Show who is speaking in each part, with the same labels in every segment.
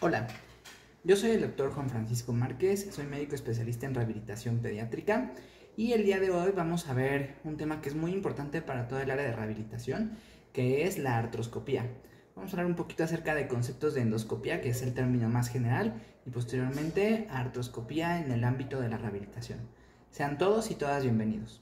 Speaker 1: Hola, yo soy el doctor Juan Francisco Márquez, soy médico especialista en rehabilitación pediátrica y el día de hoy vamos a ver un tema que es muy importante para todo el área de rehabilitación, que es la artroscopía. Vamos a hablar un poquito acerca de conceptos de endoscopía, que es el término más general, y posteriormente artroscopía en el ámbito de la rehabilitación. Sean todos y todas bienvenidos.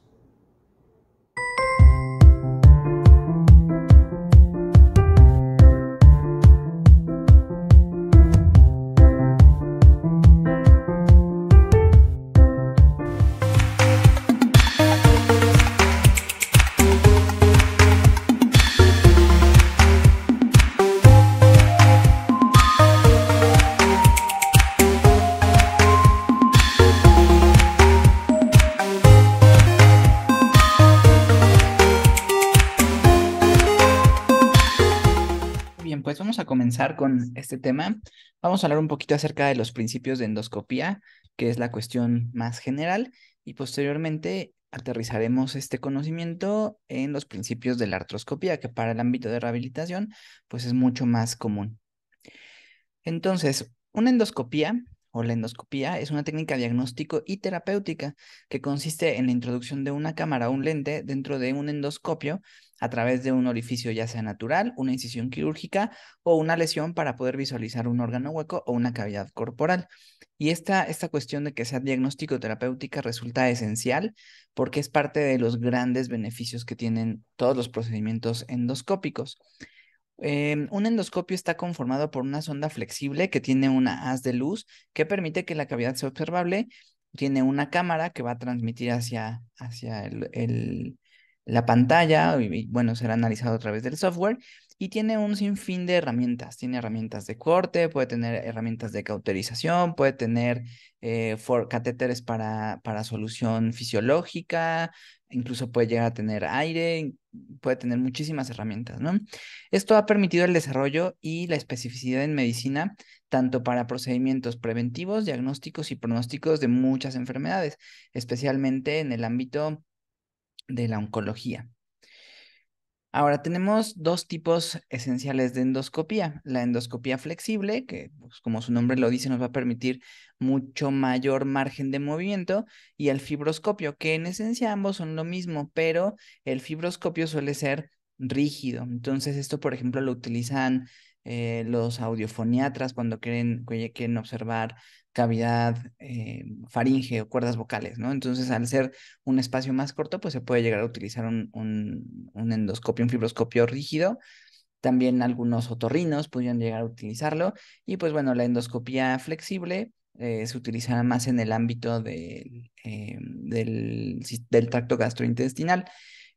Speaker 1: Bien, pues vamos a comenzar con este tema. Vamos a hablar un poquito acerca de los principios de endoscopía, que es la cuestión más general, y posteriormente aterrizaremos este conocimiento en los principios de la artroscopía, que para el ámbito de rehabilitación, pues es mucho más común. Entonces, una endoscopía o la endoscopía es una técnica diagnóstico y terapéutica que consiste en la introducción de una cámara o un lente dentro de un endoscopio a través de un orificio ya sea natural, una incisión quirúrgica o una lesión para poder visualizar un órgano hueco o una cavidad corporal. Y esta cuestión de que sea diagnóstico terapéutica resulta esencial porque es parte de los grandes beneficios que tienen todos los procedimientos endoscópicos. Un endoscopio está conformado por una sonda flexible que tiene una haz de luz que permite que la cavidad sea observable. Tiene una cámara que va a transmitir hacia la pantalla y, bueno, será analizado a través del software. Y tiene un sinfín de herramientas. Tiene herramientas de corte, puede tener herramientas de cauterización, puede tener catéteres para solución fisiológica, incluso puede llegar a tener aire, puede tener muchísimas herramientas, ¿no? Esto ha permitido el desarrollo y la especificidad en medicina, tanto para procedimientos preventivos, diagnósticos y pronósticos de muchas enfermedades, especialmente en el ámbito de la oncología. Ahora tenemos dos tipos esenciales de endoscopía. La endoscopía flexible, que pues, como su nombre lo dice, nos va a permitir mucho mayor margen de movimiento, y el fibroscopio, que en esencia ambos son lo mismo, pero el fibroscopio suele ser rígido. Entonces esto, por ejemplo, lo utilizan los audiofoniatras cuando quieren observar cavidad faringe o cuerdas vocales, ¿no? Entonces, al ser un espacio más corto, pues se puede llegar a utilizar un endoscopio, un fibroscopio rígido. También algunos otorrinos podrían llegar a utilizarlo. Y pues bueno, la endoscopía flexible se utilizará más en el ámbito del tracto gastrointestinal.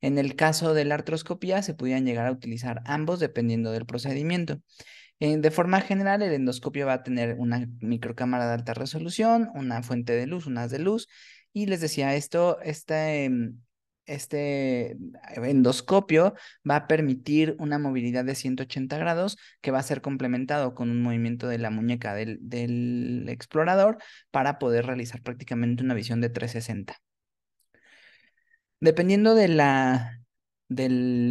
Speaker 1: En el caso de la artroscopía, se pudieran llegar a utilizar ambos dependiendo del procedimiento. De forma general, el endoscopio va a tener una microcámara de alta resolución, una fuente de luz, un haz de luz, y les decía este endoscopio va a permitir una movilidad de 180 grados que va a ser complementado con un movimiento de la muñeca del explorador para poder realizar prácticamente una visión de 360. Dependiendo del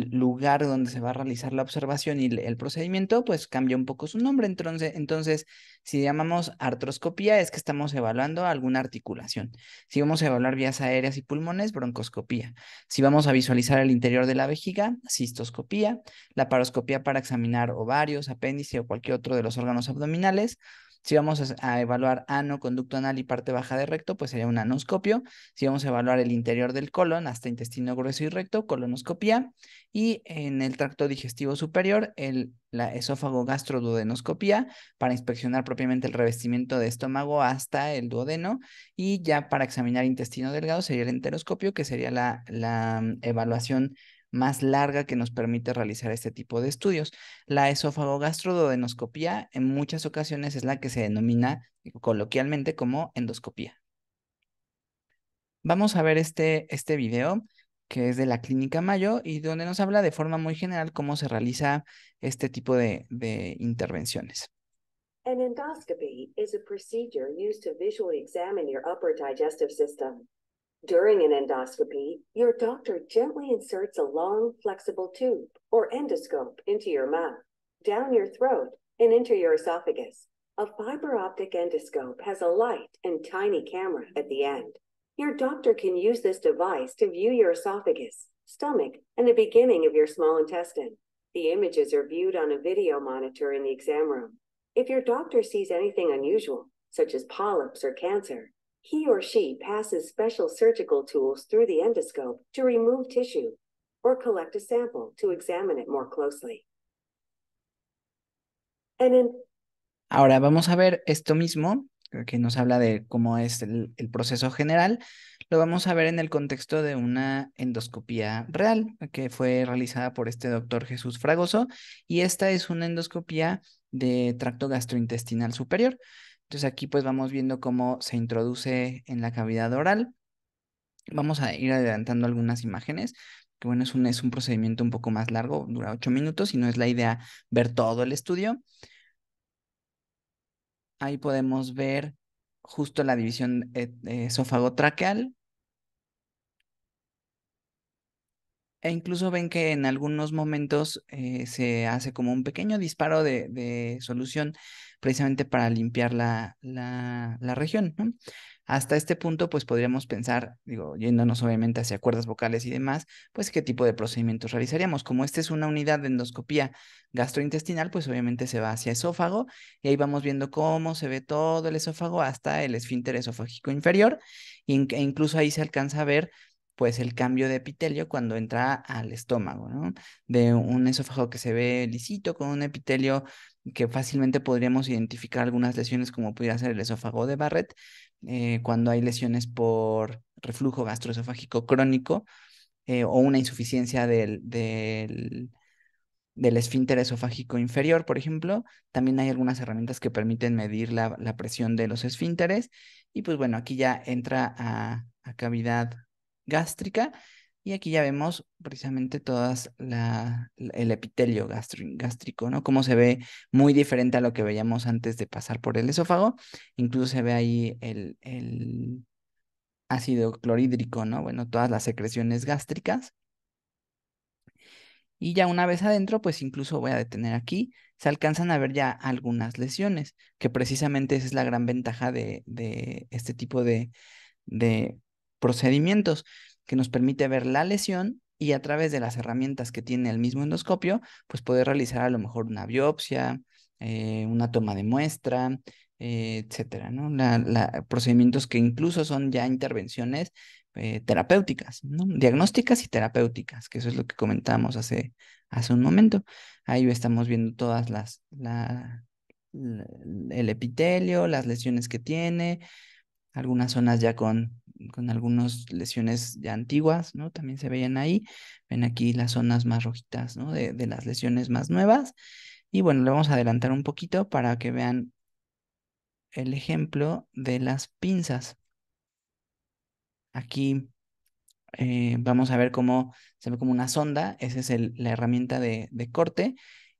Speaker 1: lugar donde se va a realizar la observación y el procedimiento, pues cambia un poco su nombre. Entonces, si llamamos artroscopía, es que estamos evaluando alguna articulación. Si vamos a evaluar vías aéreas y pulmones, broncoscopía. Si vamos a visualizar el interior de la vejiga, cistoscopía. La paroscopía para examinar ovarios, apéndice o cualquier otro de los órganos abdominales. Si vamos a evaluar ano, conducto anal y parte baja de recto, pues sería un anoscopio. Si vamos a evaluar el interior del colon hasta intestino grueso y recto, colonoscopía. Y en el tracto digestivo superior, la esófago gastroduodenoscopía para inspeccionar propiamente el revestimiento de estómago hasta el duodeno. Y ya para examinar intestino delgado sería el enteroscopio, que sería la evaluación más larga que nos permite realizar este tipo de estudios. La esófago gastroduodenoscopía en muchas ocasiones es la que se denomina coloquialmente como endoscopía. Vamos a ver este video que es de la Clínica Mayo y donde nos habla de forma muy general cómo se realiza este tipo de intervenciones.
Speaker 2: An endoscopy is a procedure used to visually examine your upper digestive system. During an endoscopy, your doctor gently inserts a long, flexible tube, or endoscope, into your mouth, down your throat, and into your esophagus. A fiber optic endoscope has a light and tiny camera at the end. Your doctor can use this device to view your esophagus, stomach, and the beginning of your small intestine. The images are viewed on a video monitor in the exam room. If your doctor sees anything unusual, such as polyps or cancer, he or she passes special surgical tools through the endoscope to remove tissue or collect a sample to examine it more closely. And in
Speaker 1: Ahora vamos a ver esto mismo, que nos habla de cómo es el proceso general. Lo vamos a ver en el contexto de una endoscopía real que fue realizada por este doctor Jesús Fragoso, y esta es una endoscopía de tracto gastrointestinal superior. Entonces aquí pues vamos viendo cómo se introduce en la cavidad oral. Vamos a ir adelantando algunas imágenes, que bueno, es un procedimiento un poco más largo, dura 8 minutos y no es la idea ver todo el estudio. Ahí podemos ver justo la división esófago-traqueal. E incluso ven que en algunos momentos se hace como un pequeño disparo de solución precisamente para limpiar la región, ¿no? Hasta este punto, pues podríamos pensar, digo, yéndonos obviamente hacia cuerdas vocales y demás, pues qué tipo de procedimientos realizaríamos. Como esta es una unidad de endoscopía gastrointestinal, pues obviamente se va hacia esófago y ahí vamos viendo cómo se ve todo el esófago hasta el esfínter esofágico inferior, e incluso ahí se alcanza a ver pues el cambio de epitelio cuando entra al estómago, ¿no? De un esófago que se ve lisito con un epitelio que fácilmente podríamos identificar algunas lesiones como pudiera ser el esófago de Barrett, cuando hay lesiones por reflujo gastroesofágico crónico, o una insuficiencia del esfínter esofágico inferior, por ejemplo. También hay algunas herramientas que permiten medir la presión de los esfínteres. Y pues bueno, aquí ya entra a cavidad gástrica y aquí ya vemos precisamente el epitelio gástrico, ¿no? Cómo se ve muy diferente a lo que veíamos antes de pasar por el esófago. Incluso se ve ahí el ácido clorhídrico, ¿no? Bueno, todas las secreciones gástricas. Y ya una vez adentro, pues incluso voy a detener aquí, se alcanzan a ver ya algunas lesiones, que precisamente esa es la gran ventaja de este tipo de procedimientos, que nos permite ver la lesión y a través de las herramientas que tiene el mismo endoscopio, pues poder realizar a lo mejor una biopsia, una toma de muestra, etcétera, ¿no? Procedimientos que incluso son ya intervenciones terapéuticas, ¿no? Diagnósticas y terapéuticas, que eso es lo que comentábamos hace un momento. Ahí estamos viendo todas la- el epitelio, las lesiones que tiene, algunas zonas ya con algunas lesiones ya antiguas, ¿no? También se veían ahí. Ven aquí las zonas más rojitas, ¿no? De las lesiones más nuevas. Y bueno, le vamos a adelantar un poquito para que vean el ejemplo de las pinzas. Aquí vamos a ver cómo se ve como una sonda, esa es la herramienta de corte,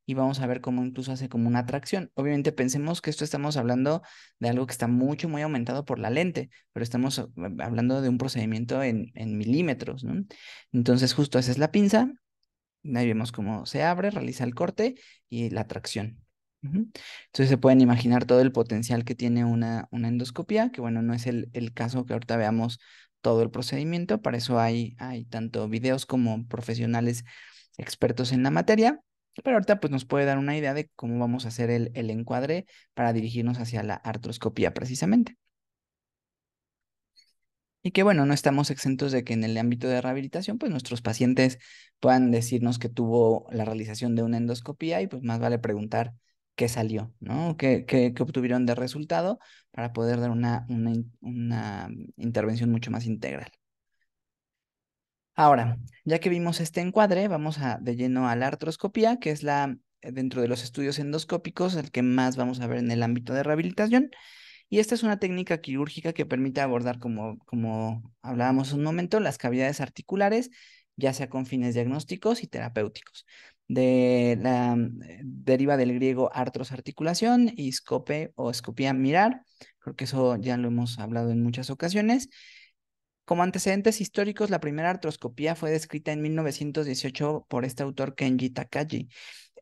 Speaker 1: y vamos a ver cómo incluso hace como una tracción. Obviamente pensemos que esto estamos hablando de algo que está mucho, muy aumentado por la lente, pero estamos hablando de un procedimiento en milímetros, ¿no? Entonces justo esa es la pinza, ahí vemos cómo se abre, realiza el corte y la tracción. Ujú. Entonces se pueden imaginar todo el potencial que tiene una endoscopía, que bueno, no es el caso que ahorita veamos todo el procedimiento, para eso hay tanto videos como profesionales expertos en la materia, pero ahorita pues nos puede dar una idea de cómo vamos a hacer el encuadre para dirigirnos hacia la artroscopía precisamente. Y que bueno, no estamos exentos de que en el ámbito de rehabilitación, pues nuestros pacientes puedan decirnos que tuvo la realización de una endoscopía y pues más vale preguntar qué salió, ¿no? ¿Qué obtuvieron de resultado para poder dar una intervención mucho más integral? Ahora, ya que vimos este encuadre, vamos de lleno a la artroscopía, que es dentro de los estudios endoscópicos, el que más vamos a ver en el ámbito de rehabilitación. Y esta es una técnica quirúrgica que permite abordar, como hablábamos un momento, las cavidades articulares, ya sea con fines diagnósticos y terapéuticos. Deriva del griego artros, articulación, y scope o escopía, mirar. Creo que eso ya lo hemos hablado en muchas ocasiones. Como antecedentes históricos, la primera artroscopía fue descrita en 1918 por este autor Kenji Takagi.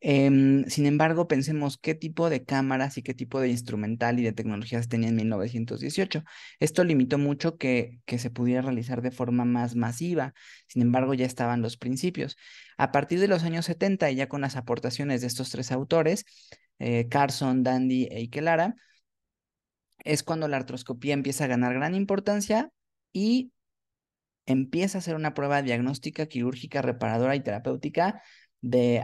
Speaker 1: Sin embargo, pensemos qué tipo de cámaras y qué tipo de instrumental y de tecnologías tenía en 1918. Esto limitó mucho que se pudiera realizar de forma más masiva. Sin embargo, ya estaban los principios. A partir de los años 70, y ya con las aportaciones de estos tres autores, Carson, Dandy e Ikelara, es cuando la artroscopía empieza a ganar gran importancia y empieza a ser una prueba diagnóstica, quirúrgica, reparadora y terapéutica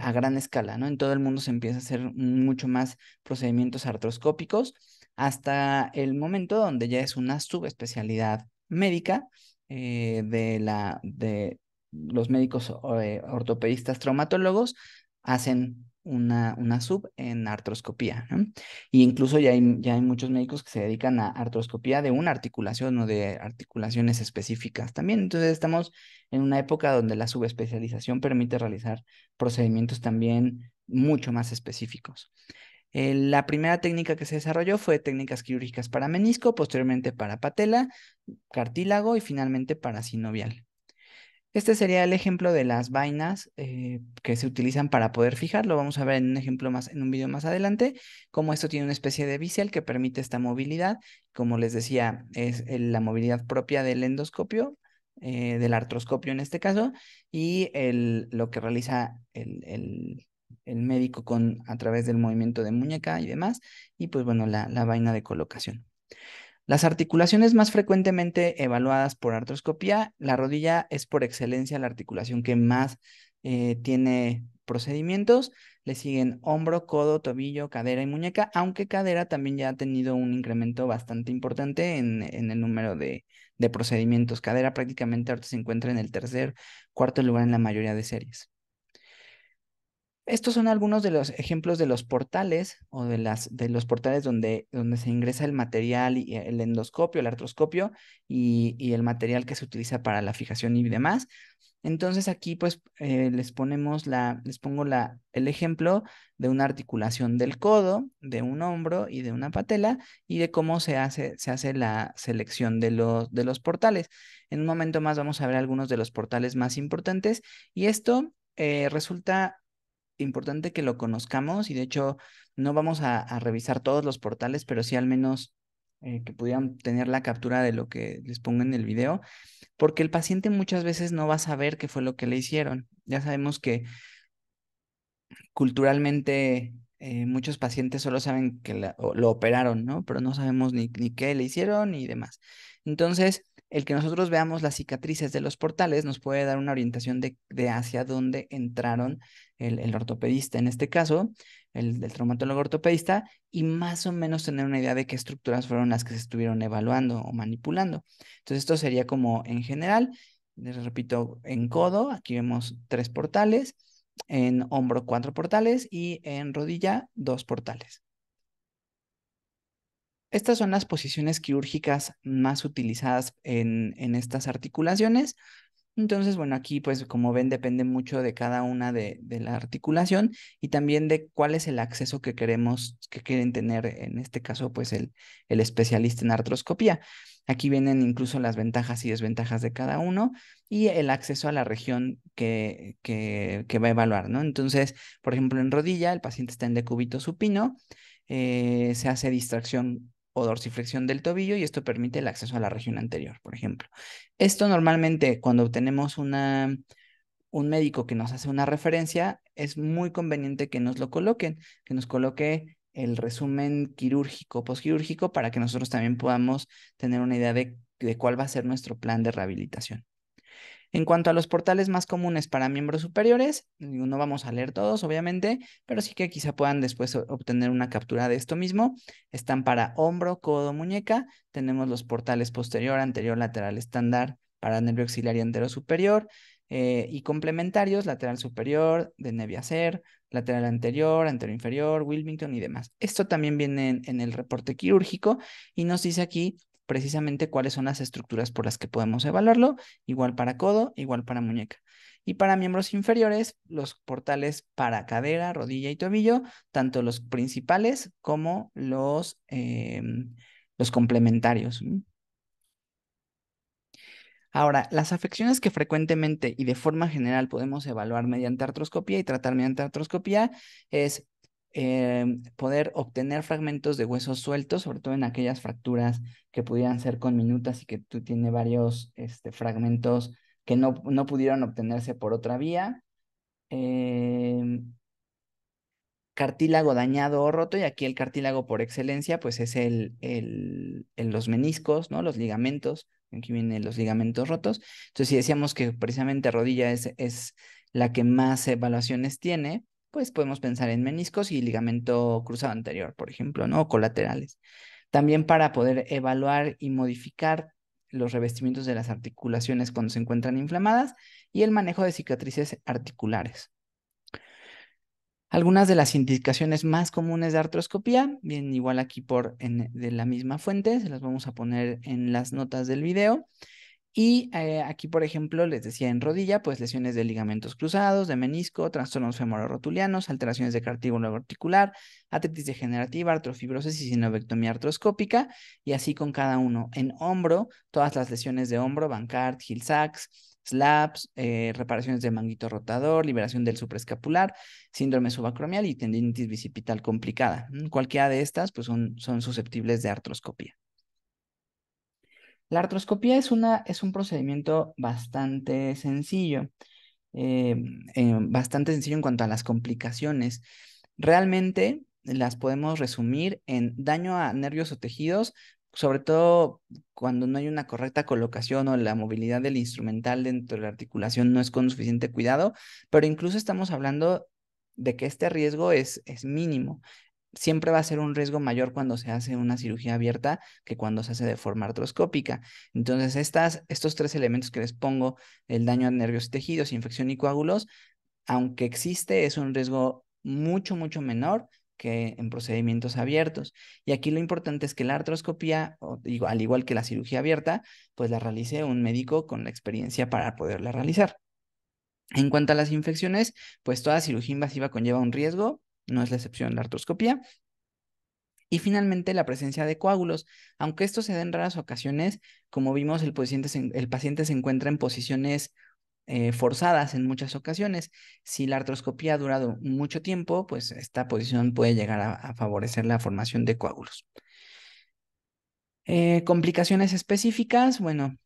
Speaker 1: a gran escala, ¿no? En todo el mundo se empieza a hacer mucho más procedimientos artroscópicos hasta el momento donde ya es una subespecialidad médica de los médicos ortopedistas traumatólogos hacen una sub en artroscopía, ¿no? Y incluso ya hay muchos médicos que se dedican a artroscopía de una articulación o de articulaciones específicas también. Entonces estamos en una época donde la subespecialización permite realizar procedimientos también mucho más específicos. La primera técnica que se desarrolló fue técnicas quirúrgicas para menisco, posteriormente para patela, cartílago y finalmente para sinovial. Este sería el ejemplo de las vainas que se utilizan para poder fijar. Lo vamos a ver en un ejemplo más, en un video más adelante, cómo esto tiene una especie de bisel que permite esta movilidad. Como les decía, es la movilidad propia del endoscopio, del artroscopio en este caso, y lo que realiza el médico a través del movimiento de muñeca y demás, y pues bueno, la vaina de colocación. Las articulaciones más frecuentemente evaluadas por artroscopía, la rodilla es por excelencia la articulación que más tiene procedimientos. Le siguen hombro, codo, tobillo, cadera y muñeca, aunque cadera también ya ha tenido un incremento bastante importante en el número de procedimientos. Cadera prácticamente ahorita se encuentra en el tercer, cuarto lugar en la mayoría de series. Estos son algunos de los ejemplos de los portales o de los portales donde se ingresa el material y el endoscopio, el artroscopio y el material que se utiliza para la fijación y demás. Entonces aquí pues les pongo el ejemplo de una articulación del codo, de un hombro y de una patela y de cómo se hace la selección de los portales. En un momento más vamos a ver algunos de los portales más importantes y esto resulta importante que lo conozcamos y de hecho no vamos a revisar todos los portales, pero sí al menos que pudieran tener la captura de lo que les pongo en el video, porque el paciente muchas veces no va a saber qué fue lo que le hicieron. Ya sabemos que culturalmente muchos pacientes solo saben que lo operaron, ¿no? Pero no sabemos ni qué le hicieron ni demás. Entonces, el que nosotros veamos las cicatrices de los portales nos puede dar una orientación de hacia dónde entraron el ortopedista, en este caso, el traumatólogo ortopedista, y más o menos tener una idea de qué estructuras fueron las que se estuvieron evaluando o manipulando. Entonces, esto sería como en general, les repito, en codo, aquí vemos 3 portales, en hombro 4 portales y en rodilla 2 portales. Estas son las posiciones quirúrgicas más utilizadas en estas articulaciones. Entonces, bueno, aquí pues como ven depende mucho de cada una de la articulación y también de cuál es el acceso que quieren tener, en este caso pues el especialista en artroscopía. Aquí vienen incluso las ventajas y desventajas de cada uno y el acceso a la región que va a evaluar, ¿no? Entonces, por ejemplo, en rodilla el paciente está en decúbito supino, se hace distracción o dorsiflexión del tobillo y esto permite el acceso a la región anterior, por ejemplo. Esto normalmente cuando tenemos un médico que nos hace una referencia, es muy conveniente que nos lo coloquen, que nos coloque el resumen quirúrgico, posquirúrgico, para que nosotros también podamos tener una idea de cuál va a ser nuestro plan de rehabilitación. En cuanto a los portales más comunes para miembros superiores, no vamos a leer todos, obviamente, pero sí que quizá puedan después obtener una captura de esto mismo. Están para hombro, codo, muñeca. Tenemos los portales posterior, anterior, lateral, estándar para nervio auxiliar y entero superior. Y complementarios, lateral superior, de Neviacer, lateral anterior, anterior inferior, Wilmington y demás. Esto también viene en el reporte quirúrgico y nos dice aquí precisamente cuáles son las estructuras por las que podemos evaluarlo, igual para codo, igual para muñeca. Y para miembros inferiores, los portales para cadera, rodilla y tobillo, tanto los principales como los complementarios. Ahora, las afecciones que frecuentemente y de forma general podemos evaluar mediante artroscopía y tratar mediante artroscopía es poder obtener fragmentos de huesos sueltos, sobre todo en aquellas fracturas que pudieran ser conminutas y que tú tienes varios fragmentos que no pudieron obtenerse por otra vía. Cartílago dañado o roto, y aquí el cartílago por excelencia, pues es los meniscos, ¿no? Los ligamentos, aquí vienen los ligamentos rotos. Entonces, si decíamos que precisamente rodilla es la que más evaluaciones tiene, pues podemos pensar en meniscos y ligamento cruzado anterior, por ejemplo, ¿no? O colaterales. También para poder evaluar y modificar los revestimientos de las articulaciones cuando se encuentran inflamadas y el manejo de cicatrices articulares. Algunas de las indicaciones más comunes de artroscopía, bien igual aquí de la misma fuente, se las vamos a poner en las notas del video. Y aquí, por ejemplo, les decía en rodilla, pues lesiones de ligamentos cruzados, de menisco, trastornos femororotulianos, alteraciones de cartílago articular, artritis degenerativa, artrofibrosis y sinovectomía artroscópica, y así con cada uno. En hombro, todas las lesiones de hombro, Bancart, Hill-Sachs, SLAPs, reparaciones de manguito rotador, liberación del supraescapular, síndrome subacromial y tendinitis bicipital complicada. Cualquiera de estas, pues son susceptibles de artroscopía. La artroscopía es un procedimiento bastante sencillo, eh, bastante sencillo en cuanto a las complicaciones. Realmente las podemos resumir en daño a nervios o tejidos, sobre todo cuando no hay una correcta colocación o la movilidad del instrumental dentro de la articulación no es con suficiente cuidado, pero incluso estamos hablando de que este riesgo es mínimo. Siempre va a ser un riesgo mayor cuando se hace una cirugía abierta que cuando se hace de forma artroscópica. Entonces, estos tres elementos que les pongo, el daño a nervios y tejidos, infección y coágulos, aunque existe, es un riesgo mucho, mucho menor que en procedimientos abiertos. Y aquí lo importante es que la artroscopía, al igual que la cirugía abierta, pues la realice un médico con la experiencia para poderla realizar. En cuanto a las infecciones, pues toda cirugía invasiva conlleva un riesgo, no es la excepción la artroscopía. Y finalmente, la presencia de coágulos. Aunque esto se da en raras ocasiones, como vimos, el paciente se encuentra en posiciones forzadas en muchas ocasiones. Si la artroscopía ha durado mucho tiempo, pues esta posición puede llegar a favorecer la formación de coágulos. Complicaciones específicas, bueno,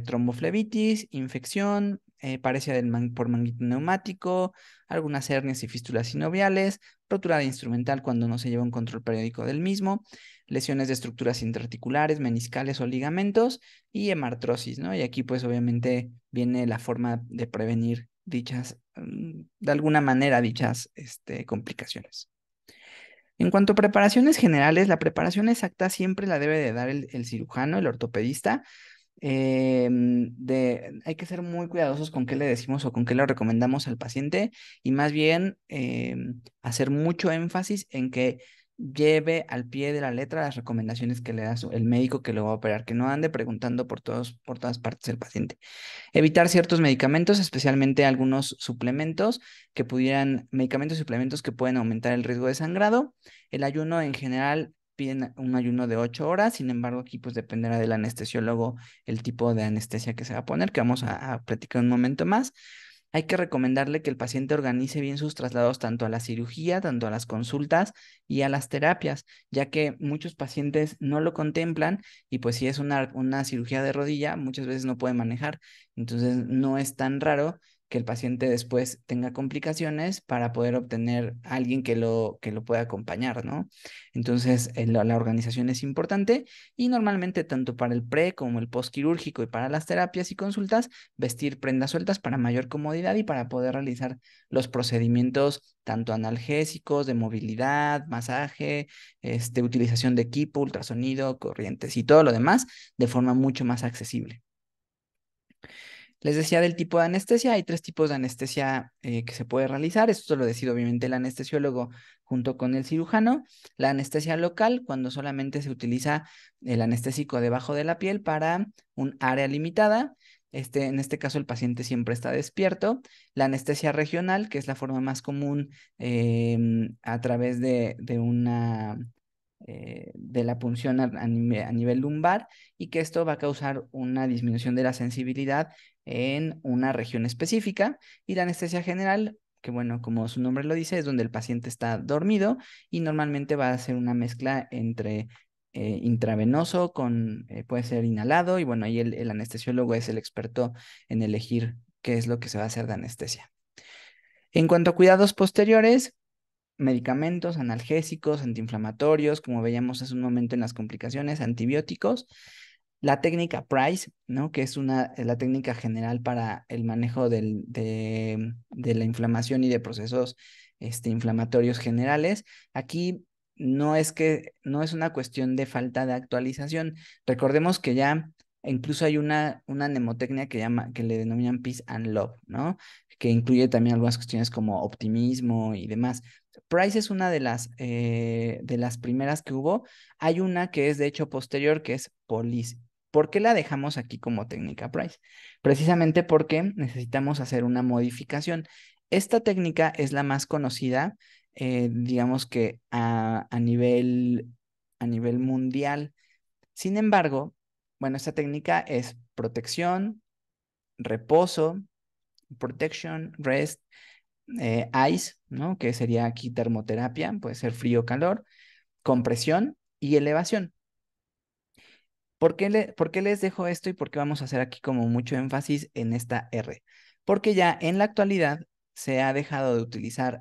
Speaker 1: tromboflebitis, infección, parecia por manguito neumático, algunas hernias y fístulas sinoviales, rotura de instrumental cuando no se lleva un control periódico del mismo, lesiones de estructuras intraarticulares, meniscales o ligamentos y hemartrosis, ¿no? Y aquí pues obviamente viene la forma de prevenir de alguna manera dichas complicaciones. En cuanto a preparaciones generales, la preparación exacta siempre la debe de dar el cirujano, el ortopedista. Hay que ser muy cuidadosos con qué le decimos o con qué le recomendamos al paciente y más bien hacer mucho énfasis en que lleve al pie de la letra las recomendaciones que le da el médico que lo va a operar, que no ande preguntando por todas partes el paciente. Evitar ciertos medicamentos, especialmente algunos suplementos medicamentos y suplementos que pueden aumentar el riesgo de sangrado. El ayuno en general piden un ayuno de 8 horas, sin embargo aquí pues dependerá del anestesiólogo el tipo de anestesia que se va a poner, que vamos a platicar un momento más. Hay que recomendarle que el paciente organice bien sus traslados tanto a la cirugía, tanto a las consultas y a las terapias, ya que muchos pacientes no lo contemplan y pues si es una cirugía de rodilla, muchas veces no puede manejar. Entonces no es tan raro que el paciente después tenga complicaciones para poder obtener a alguien que lo pueda acompañar, ¿no? Entonces la organización es importante y normalmente tanto para el pre como el postquirúrgico y para las terapias y consultas, vestir prendas sueltas para mayor comodidad y para poder realizar los procedimientos tanto analgésicos, de movilidad, masaje, utilización de equipo, ultrasonido, corrientes y todo lo demás de forma mucho más accesible. Les decía del tipo de anestesia, hay tres tipos de anestesia que se puede realizar. Esto lo decide obviamente el anestesiólogo junto con el cirujano. La anestesia local, cuando solamente se utiliza el anestésico debajo de la piel para un área limitada. En este caso el paciente siempre está despierto. La anestesia regional, que es la forma más común a través de de la punción a nivel lumbar y que esto va a causar una disminución de la sensibilidad en una región específica. Y la anestesia general, que bueno, como su nombre lo dice, es donde el paciente está dormido y normalmente va a ser una mezcla entre intravenoso con, puede ser inhalado, y bueno, ahí el anestesiólogo es el experto en elegir qué es lo que se va a hacer de anestesia. En cuanto a cuidados posteriores, medicamentos, analgésicos, antiinflamatorios, como veíamos hace un momento en las complicaciones, antibióticos, la técnica Price, ¿no? Que es la técnica general para el manejo de la inflamación y de procesos inflamatorios generales. Aquí no es una cuestión de falta de actualización. Recordemos que ya incluso hay una mnemotecnia que le denominan Peace and Love, ¿no? Que incluye también algunas cuestiones como optimismo y demás. Price es una de las primeras que hubo. Hay una que es de hecho posterior, que es Police. ¿Por qué la dejamos aquí como técnica Price? Precisamente porque necesitamos hacer una modificación. Esta técnica es la más conocida, digamos que a nivel mundial. Sin embargo, bueno, esta técnica es protección, reposo, protection, rest, ice, ¿no? Que sería aquí termoterapia, puede ser frío o calor, compresión y elevación. ¿Por qué les dejo esto y por qué vamos a hacer aquí como mucho énfasis en esta R? Porque ya en la actualidad se ha dejado de utilizar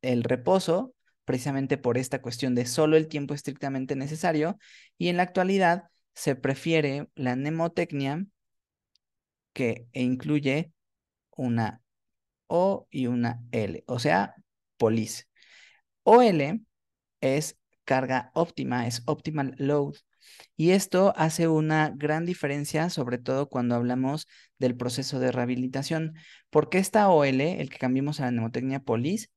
Speaker 1: el reposo precisamente por esta cuestión de solo el tiempo estrictamente necesario, y en la actualidad se prefiere la mnemotecnia que incluye una O y una L, o sea, police. OL es carga óptima, es optimal load. Y esto hace una gran diferencia, sobre todo cuando hablamos del proceso de rehabilitación, porque esta OL, el que cambiamos a la mnemotecnia POLIS,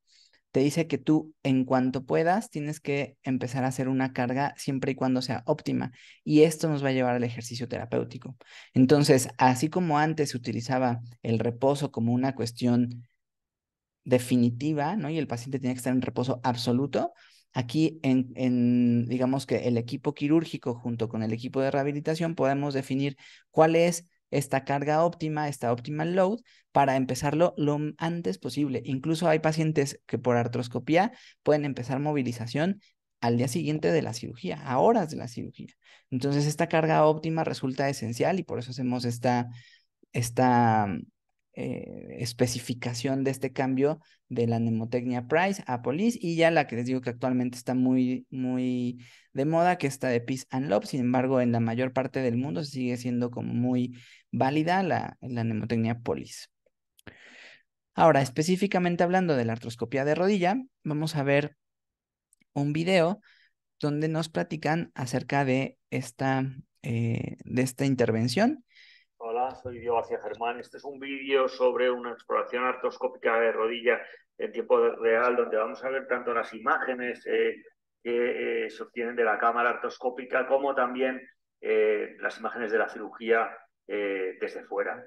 Speaker 1: te dice que tú en cuanto puedas tienes que empezar a hacer una carga siempre y cuando sea óptima. Y esto nos va a llevar al ejercicio terapéutico. Entonces, así como antes se utilizaba el reposo como una cuestión definitiva, ¿no? Y el paciente tiene que estar en reposo absoluto. Aquí, digamos que el equipo quirúrgico junto con el equipo de rehabilitación podemos definir cuál es esta carga óptima, esta optimal load, para empezarlo lo antes posible. Incluso hay pacientes que por artroscopía pueden empezar movilización al día siguiente de la cirugía, a horas de la cirugía. Entonces, esta carga óptima resulta esencial y por eso hacemos esta especificación de este cambio de la mnemotecnia Price a Police, y ya la que les digo que actualmente está muy, muy de moda, que está de Peace and Love. Sin embargo, en la mayor parte del mundo se sigue siendo como muy válida la mnemotecnia Police. Ahora, específicamente hablando de la artroscopía de rodilla, vamos a ver un video donde nos platican acerca de esta intervención.
Speaker 3: Hola, soy Diego García Germán. Este es un vídeo sobre una exploración artroscópica de rodilla en tiempo real, donde vamos a ver tanto las imágenes que se obtienen de la cámara artroscópica como también las imágenes de la cirugía desde fuera.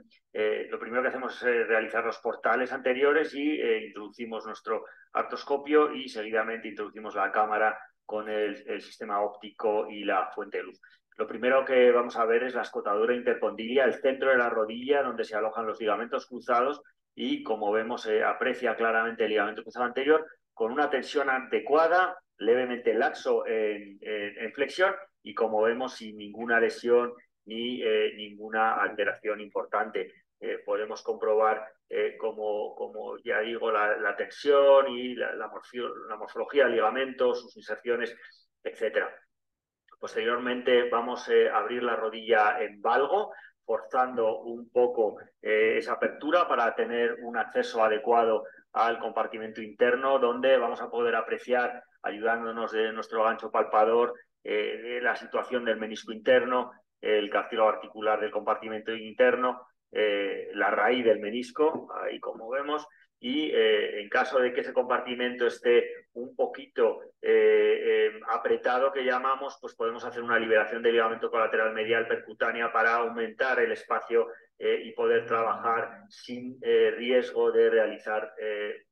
Speaker 3: Lo primero que hacemos es realizar los portales anteriores y introducimos nuestro artroscopio y seguidamente introducimos la cámara con el sistema óptico y la fuente de luz. Lo primero que vamos a ver es la escotadura intercondilia, el centro de la rodilla donde se alojan los ligamentos cruzados, y como vemos se aprecia claramente el ligamento cruzado anterior con una tensión adecuada, levemente laxo en flexión, y como vemos sin ninguna lesión ni ninguna alteración importante. Podemos comprobar, como ya digo, la tensión y la morfología del ligamento, sus inserciones, etcétera. Posteriormente vamos a abrir la rodilla en valgo, forzando un poco esa apertura para tener un acceso adecuado al compartimento interno, donde vamos a poder apreciar, ayudándonos de nuestro gancho palpador, la situación del menisco interno, el cartílago articular del compartimento interno, la raíz del menisco, ahí como vemos, y en caso de que ese compartimento esté un poquito apretado, que llamamos, pues podemos hacer una liberación del ligamento colateral medial percutánea para aumentar el espacio y poder trabajar sin riesgo de realizar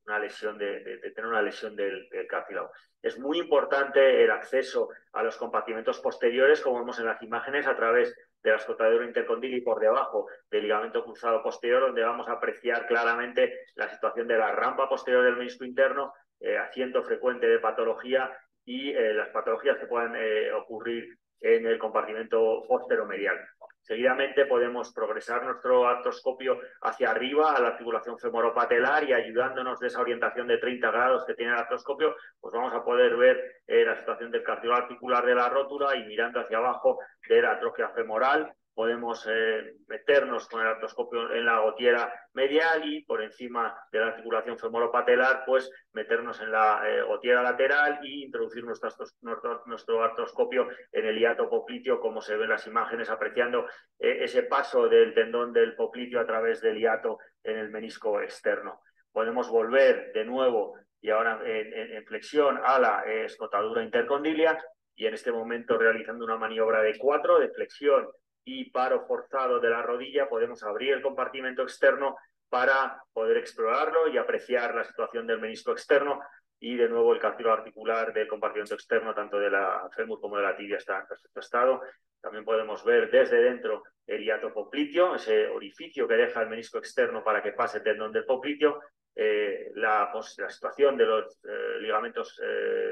Speaker 3: una lesión, de tener una lesión del cartílago. Es muy importante el acceso a los compartimentos posteriores, como vemos en las imágenes, a través de la escotadura intercondil y por debajo del ligamento cruzado posterior, donde vamos a apreciar claramente la situación de la rampa posterior del menisco interno, asiento frecuente de patología y las patologías que puedan ocurrir en el compartimento posteromedial. Seguidamente podemos progresar nuestro artroscopio hacia arriba a la articulación femoropatelar y ayudándonos de esa orientación de 30 grados que tiene el artroscopio, pues vamos a poder ver la situación del cartílago articular de la rótula y mirando hacia abajo de la atrofia femoral. Podemos meternos con el artroscopio en la gotiera medial y por encima de la articulación femoropatelar, pues meternos en la gotiera lateral e introducir nuestro artroscopio en el hiato popliteo, como se ve en las imágenes, apreciando ese paso del tendón del popliteo a través del hiato en el menisco externo. Podemos volver de nuevo y ahora en flexión a la escotadura intercondilia y en este momento realizando una maniobra de 4 de flexión y paro forzado de la rodilla, podemos abrir el compartimento externo para poder explorarlo y apreciar la situación del menisco externo y de nuevo el cartílago articular del compartimento externo, tanto de la fémur como de la tibia, está en perfecto estado. También podemos ver desde dentro el hiato popliteo, ese orificio que deja el menisco externo para que pase el tendón del popliteo, la situación de los ligamentos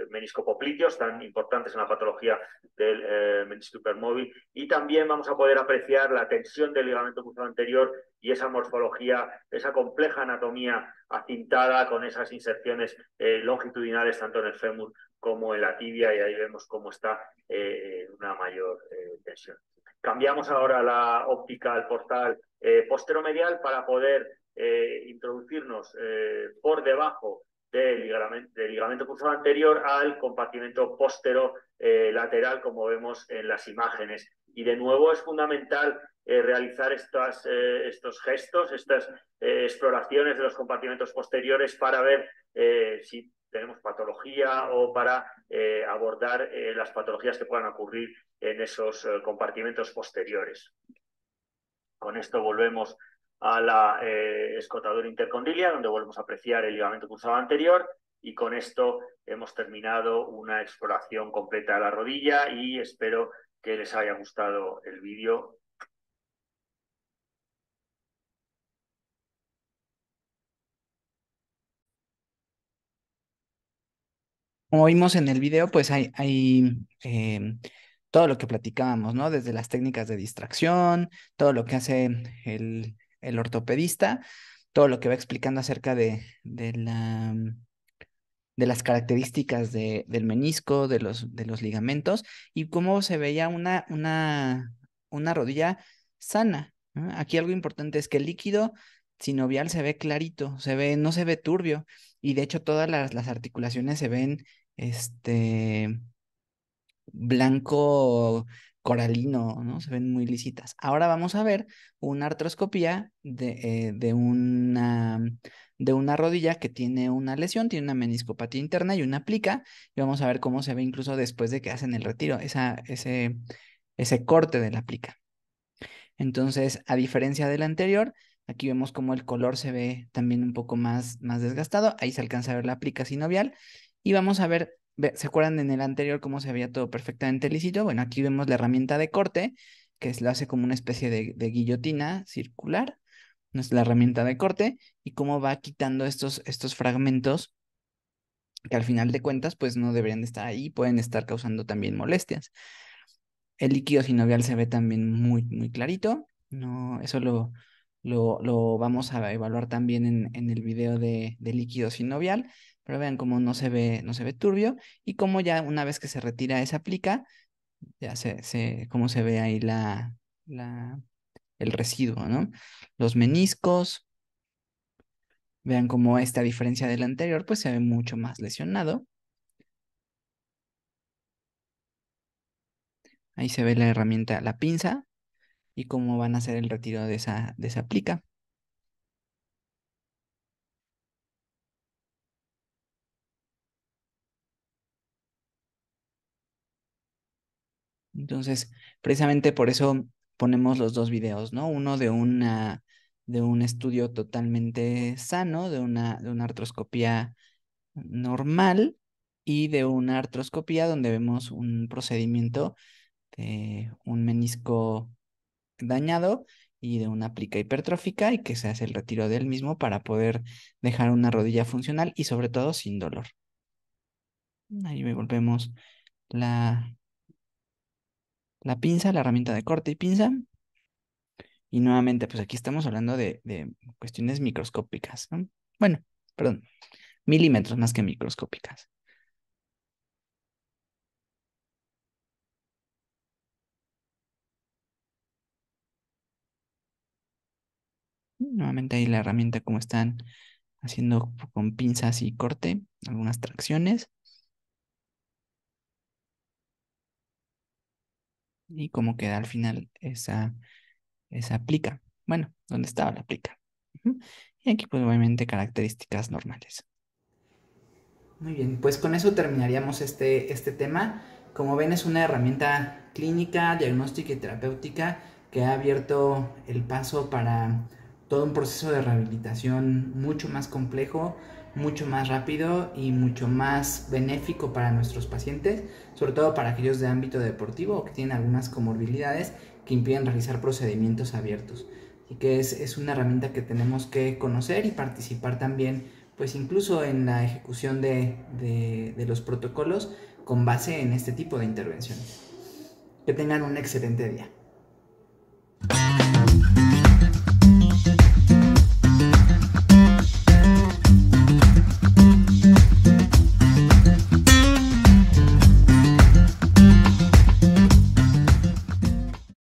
Speaker 3: meniscopopliteos tan importantes en la patología del menisco hipermóvil, y también vamos a poder apreciar la tensión del ligamento cruzado anterior y esa morfología, esa compleja anatomía acintada con esas inserciones longitudinales tanto en el fémur como en la tibia, y ahí vemos cómo está una mayor tensión. Cambiamos ahora la óptica al portal posteromedial para poder introducirnos por debajo del ligamento cruzado anterior al compartimento postero lateral, como vemos en las imágenes. Y de nuevo es fundamental realizar estos gestos, estas exploraciones de los compartimentos posteriores para ver si tenemos patología o para abordar las patologías que puedan ocurrir en esos compartimentos posteriores. Con esto volvemos a la escotadura intercondilia, donde volvemos a apreciar el ligamento cruzado anterior, y con esto hemos terminado una exploración completa de la rodilla y espero que les haya gustado el vídeo.
Speaker 1: Como vimos en el video, pues hay todo lo que platicábamos, ¿no? Desde las técnicas de distracción, todo lo que hace el ortopedista, todo lo que va explicando acerca de las características del menisco, de los ligamentos y cómo se veía una rodilla sana, ¿no? Aquí algo importante es que el líquido sinovial se ve clarito, no se ve turbio, y de hecho todas las articulaciones se ven blanco coralino, ¿no? Se ven muy lisitas. Ahora vamos a ver una artroscopía de una rodilla que tiene una lesión, tiene una meniscopatía interna y una plica, y vamos a ver cómo se ve incluso después de que hacen el retiro, ese corte de la plica. Entonces, a diferencia del anterior, aquí vemos cómo el color se ve también un poco más desgastado. Ahí se alcanza a ver la plica sinovial. Y vamos a ver, ¿se acuerdan en el anterior cómo se veía todo perfectamente lícito? Bueno, aquí vemos la herramienta de corte, lo hace como una especie de guillotina circular. No es la herramienta de corte, y cómo va quitando estos fragmentos que al final de cuentas, pues no deberían de estar ahí, pueden estar causando también molestias. El líquido sinovial se ve también muy clarito. No, eso lo vamos a evaluar también en el video de líquido sinovial. Pero vean cómo no se ve turbio, y cómo ya una vez que se retira esa plica, ya cómo se ve ahí el residuo, ¿no? Los meniscos, vean cómo esta, a diferencia del anterior, pues se ve mucho más lesionado. Ahí se ve la herramienta, la pinza, y cómo van a hacer el retiro de esa plica. Entonces, precisamente por eso, ponemos los dos videos, ¿no? Uno de un estudio totalmente sano, de una artroscopía normal y de una artroscopía donde vemos un procedimiento de un menisco dañado y de una plica hipertrófica y que se hace el retiro del mismo para poder dejar una rodilla funcional y sobre todo sin dolor. Ahí volvemos la, la pinza, la herramienta de corte y pinza. Y nuevamente, pues aquí estamos hablando de cuestiones microscópicas, ¿no? Bueno, perdón, milímetros más que microscópicas. Nuevamente ahí la herramienta como están haciendo con pinzas y corte, algunas tracciones. Y cómo queda al final esa plica. Bueno, ¿dónde estaba la plica? Ujú. Y aquí pues obviamente características normales. Muy bien, pues con eso terminaríamos este tema. Como ven, es una herramienta clínica, diagnóstica y terapéutica que ha abierto el paso para todo un proceso de rehabilitación mucho más complejo, mucho más rápido y mucho más benéfico para nuestros pacientes, sobre todo para aquellos de ámbito deportivo o que tienen algunas comorbilidades que impiden realizar procedimientos abiertos. Y que es una herramienta que tenemos que conocer y participar también pues incluso en la ejecución de los protocolos con base en este tipo de intervenciones. Que tengan un excelente día.